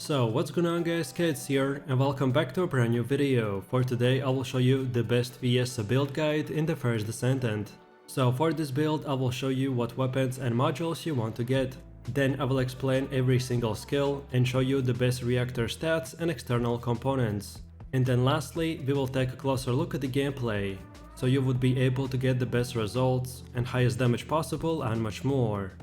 So what's going on guys, Kids here, and welcome back to a brand new video. For today I will show you the best Viessa build guide in the first Descendant. So for this build I will show you what weapons and modules you want to get. Then I will explain every single skill and show you the best reactor stats and external components. And then lastly we will take a closer look at the gameplay, so you would be able to get the best results and highest damage possible and much more.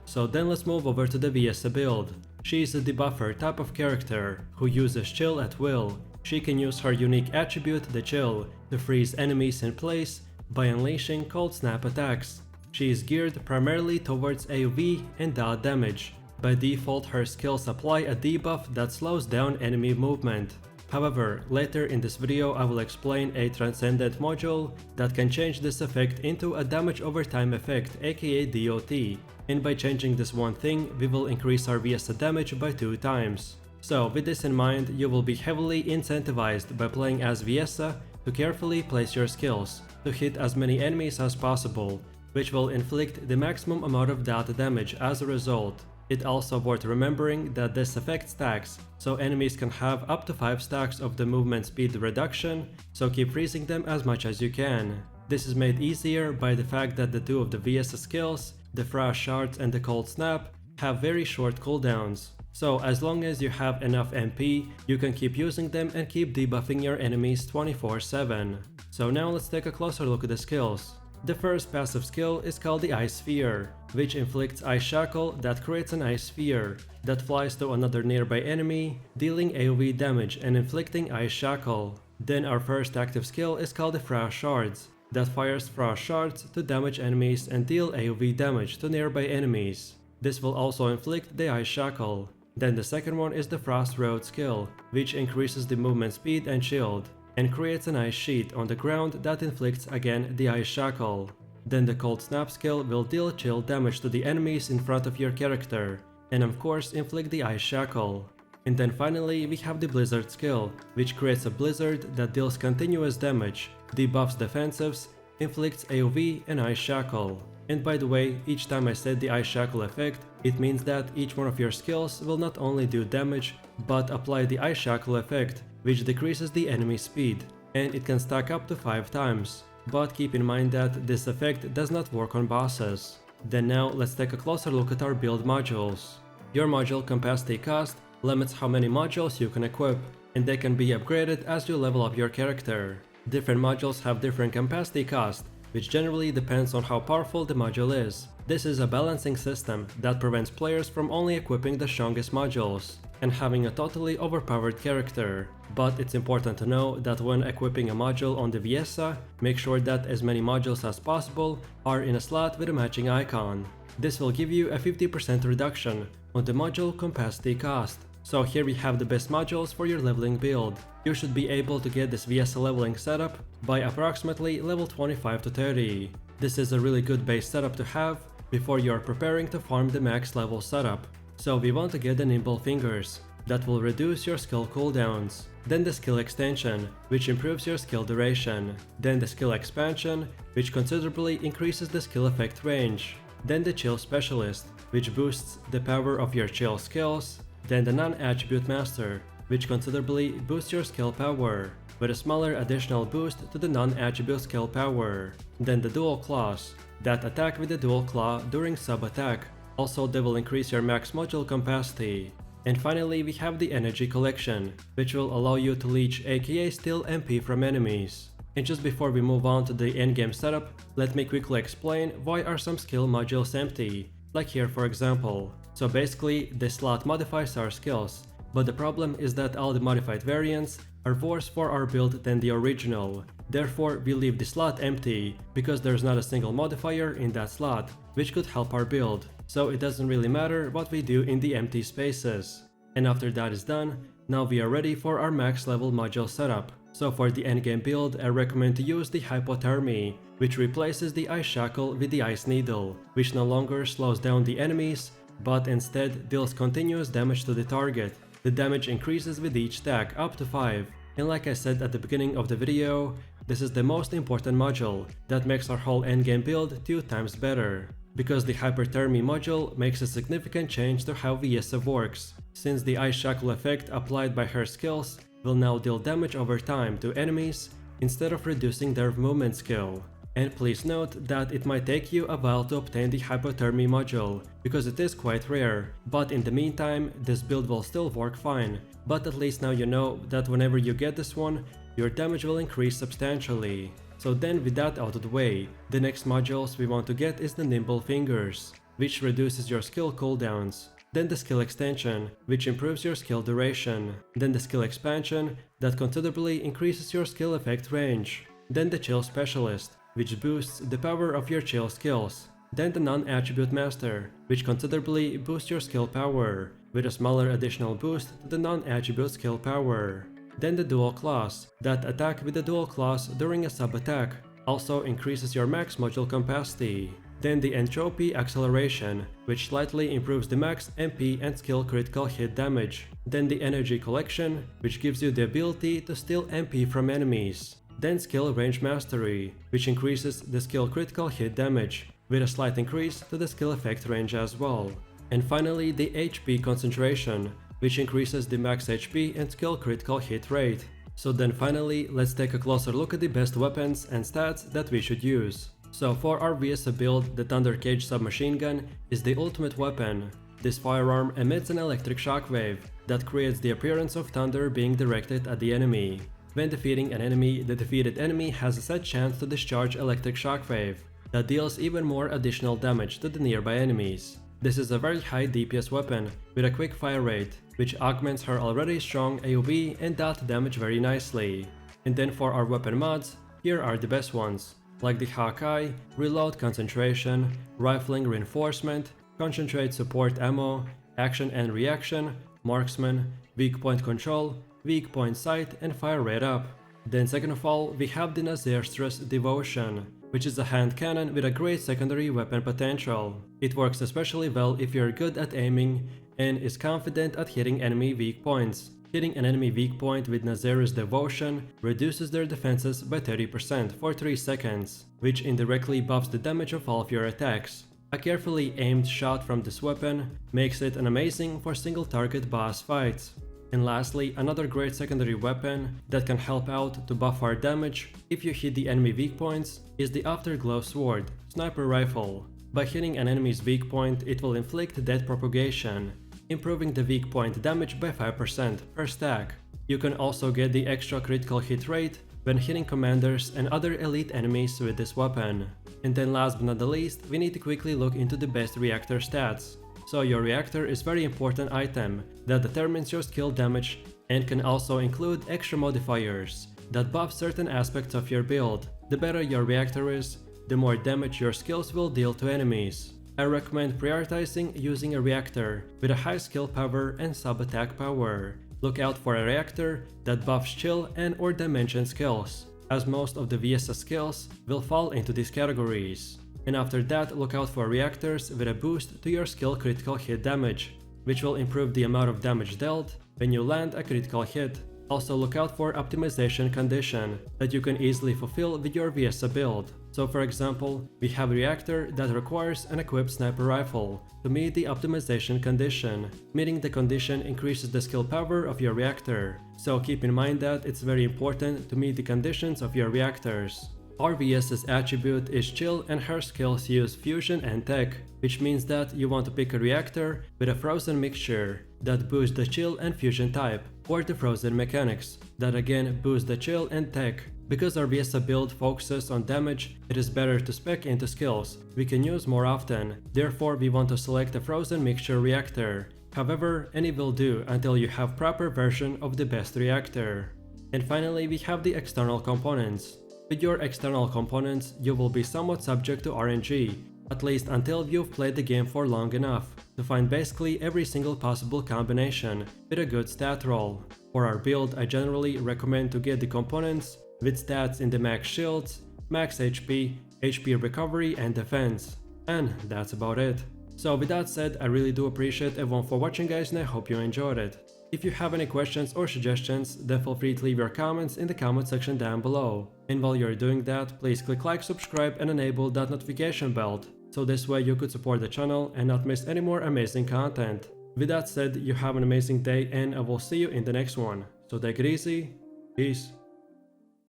So then let's move over to the Viessa build. She is a debuffer type of character who uses chill at will. She can use her unique attribute, the chill, to freeze enemies in place by unleashing cold snap attacks. She is geared primarily towards AoE and dot damage. By default her skills apply a debuff that slows down enemy movement. However, later in this video I will explain a Transcendent module that can change this effect into a damage over time effect, aka DOT. And by changing this one thing, we will increase our Viessa damage by 2 times. So with this in mind, you will be heavily incentivized by playing as Viessa to carefully place your skills to hit as many enemies as possible, which will inflict the maximum amount of data damage as a result. It's also worth remembering that this effect stacks, so enemies can have up to 5 stacks of the movement speed reduction, so keep freezing them as much as you can. This is made easier by the fact that the two of the Viessa skills, the Frost Shards and the Cold Snap, have very short cooldowns. So as long as you have enough MP, you can keep using them and keep debuffing your enemies 24/7. So now let's take a closer look at the skills. The first passive skill is called the Ice Sphere, which inflicts Ice Shackle that creates an ice sphere that flies to another nearby enemy, dealing AoE damage and inflicting Ice Shackle. Then our first active skill is called the Frost Shards, that fires Frost Shards to damage enemies and deal AoE damage to nearby enemies. This will also inflict the Ice Shackle. Then the second one is the Frost Road skill, which increases the movement speed and shield, and creates an ice sheet on the ground that inflicts again the Ice Shackle. Then the Cold Snap skill will deal chill damage to the enemies in front of your character, and of course inflict the Ice Shackle. And then finally we have the Blizzard skill, which creates a blizzard that deals continuous damage, debuffs defensives, inflicts AoE and Ice Shackle. And by the way, each time I said the Ice Shackle effect, it means that each one of your skills will not only do damage, but apply the Ice Shackle effect, which decreases the enemy speed, and it can stack up to 5 times. But keep in mind that this effect does not work on bosses. Then now let's take a closer look at our build modules. Your module capacity cost limits how many modules you can equip, and they can be upgraded as you level up your character. Different modules have different capacity cost, which generally depends on how powerful the module is. This is a balancing system that prevents players from only equipping the strongest modules and having a totally overpowered character. But it's important to know that when equipping a module on the Viessa, make sure that as many modules as possible are in a slot with a matching icon. This will give you a 50% reduction on the module capacity cost. So here we have the best modules for your leveling build. You should be able to get this Viessa leveling setup by approximately level 25 to 30. This is a really good base setup to have before you are preparing to farm the max level setup. So we want to get the Nimble Fingers, that will reduce your skill cooldowns. Then the skill extension, which improves your skill duration. Then the skill expansion, which considerably increases the skill effect range. Then the Chill Specialist, which boosts the power of your chill skills. Then the Non-Attribute Master, which considerably boosts your skill power, with a smaller additional boost to the non-attribute skill power. Then the Dual Claws, that attack with the Dual Claw during sub-attack. Also they will increase your max module capacity. And finally we have the Energy Collection, which will allow you to leech aka steal MP from enemies. And just before we move on to the endgame setup, let me quickly explain why are some skill modules empty, like here for example. So basically, this slot modifies our skills, but the problem is that all the modified variants are worse for our build than the original. Therefore, we leave the slot empty, because there's not a single modifier in that slot, which could help our build. So it doesn't really matter what we do in the empty spaces. And after that is done, now we are ready for our max level module setup. So for the endgame build, I recommend to use the Hypothermy, which replaces the Ice Shackle with the Ice Needle, which no longer slows down the enemies, but instead deals continuous damage to the target. The damage increases with each stack up to 5, and like I said at the beginning of the video, this is the most important module that makes our whole endgame build 2 times better. because the hyperthermy module makes a significant change to how Viessa works, since the ice shackle effect applied by her skills will now deal damage over time to enemies instead of reducing their movement skill. And please note that it might take you a while to obtain the hypothermy module, because it is quite rare, but in the meantime this build will still work fine, but at least now you know that whenever you get this one, your damage will increase substantially. So then with that out of the way, the next modules we want to get is the Nimble Fingers, which reduces your skill cooldowns. Then the skill extension, which improves your skill duration. Then the skill expansion, that considerably increases your skill effect range. Then the Chill Specialist, which boosts the power of your chill skills. Then the Non-Attribute Master, which considerably boosts your skill power, with a smaller additional boost to the non-attribute skill power. Then the Dual Class, that attack with the Dual Class during a sub-attack, also increases your max module capacity. Then the Entropy Acceleration, which slightly improves the max MP and skill critical hit damage. Then the Energy Collection, which gives you the ability to steal MP from enemies. Then Skill Range Mastery, which increases the skill critical hit damage, with a slight increase to the skill effect range as well. And finally the HP Concentration, which increases the max HP and skill critical hit rate. So then finally, let's take a closer look at the best weapons and stats that we should use. So for our Viessa build, the Thunder Cage submachine gun is the ultimate weapon. This firearm emits an electric shockwave that creates the appearance of thunder being directed at the enemy. When defeating an enemy, the defeated enemy has a set chance to discharge electric shockwave that deals even more additional damage to the nearby enemies. This is a very high DPS weapon with a quick fire rate, which augments her already strong AoE and dot damage very nicely. And then for our weapon mods, here are the best ones, like the Hawkeye, Reload Concentration, Rifling Reinforcement, Concentrate Support Ammo, Action and Reaction, Marksman, Weak Point Control, Weak Point Sight and Fire Rate Up. Then second of all, we have the Nazirstress Devotion, which is a hand cannon with a great secondary weapon potential. It works especially well if you're good at aiming and is confident at hitting enemy weak points. Hitting an enemy weak point with Nazir's Devotion reduces their defenses by 30% for 3 seconds, which indirectly buffs the damage of all of your attacks. A carefully aimed shot from this weapon makes it an amazing for single target boss fights. And lastly, another great secondary weapon that can help out to buff our damage if you hit the enemy weak points is the Afterglow Sword, Sniper Rifle. By hitting an enemy's weak point, it will inflict death propagation, improving the weak point damage by 5% per stack. You can also get the extra critical hit rate when hitting commanders and other elite enemies with this weapon. And then last but not the least, we need to quickly look into the best reactor stats. So your reactor is a very important item that determines your skill damage and can also include extra modifiers that buff certain aspects of your build. The better your reactor is, the more damage your skills will deal to enemies. I recommend prioritizing using a reactor with a high skill power and sub-attack power. Look out for a reactor that buffs chill and or dimension skills, as most of the Viessa skills will fall into these categories. And after that, look out for reactors with a boost to your skill critical hit damage, which will improve the amount of damage dealt when you land a critical hit. Also look out for optimization condition that you can easily fulfill with your Viessa build. So for example, we have a reactor that requires an equipped sniper rifle to meet the optimization condition. Meeting the condition increases the skill power of your reactor, so keep in mind that it's very important to meet the conditions of your reactors. Our Viessa's attribute is chill and her skills use fusion and tech, which means that you want to pick a reactor with a frozen mixture that boosts the chill and fusion type, or the frozen mechanics that again boost the chill and tech. Because our Viessa build focuses on damage, it is better to spec into skills we can use more often, therefore we want to select a frozen mixture reactor. However, any will do until you have proper version of the best reactor. And finally we have the external components. With your external components, you will be somewhat subject to RNG, at least until you've played the game for long enough to find basically every single possible combination with a good stat roll. For our build, I generally recommend to get the components with stats in the max shields, max HP, HP recovery and defense. And that's about it. So with that said, I really do appreciate everyone for watching guys and I hope you enjoyed it. If you have any questions or suggestions, then feel free to leave your comments in the comment section down below. And while you're doing that, please click like, subscribe and enable that notification bell so this way you could support the channel and not miss any more amazing content. With that said, you have an amazing day and I will see you in the next one. So take it easy. Peace.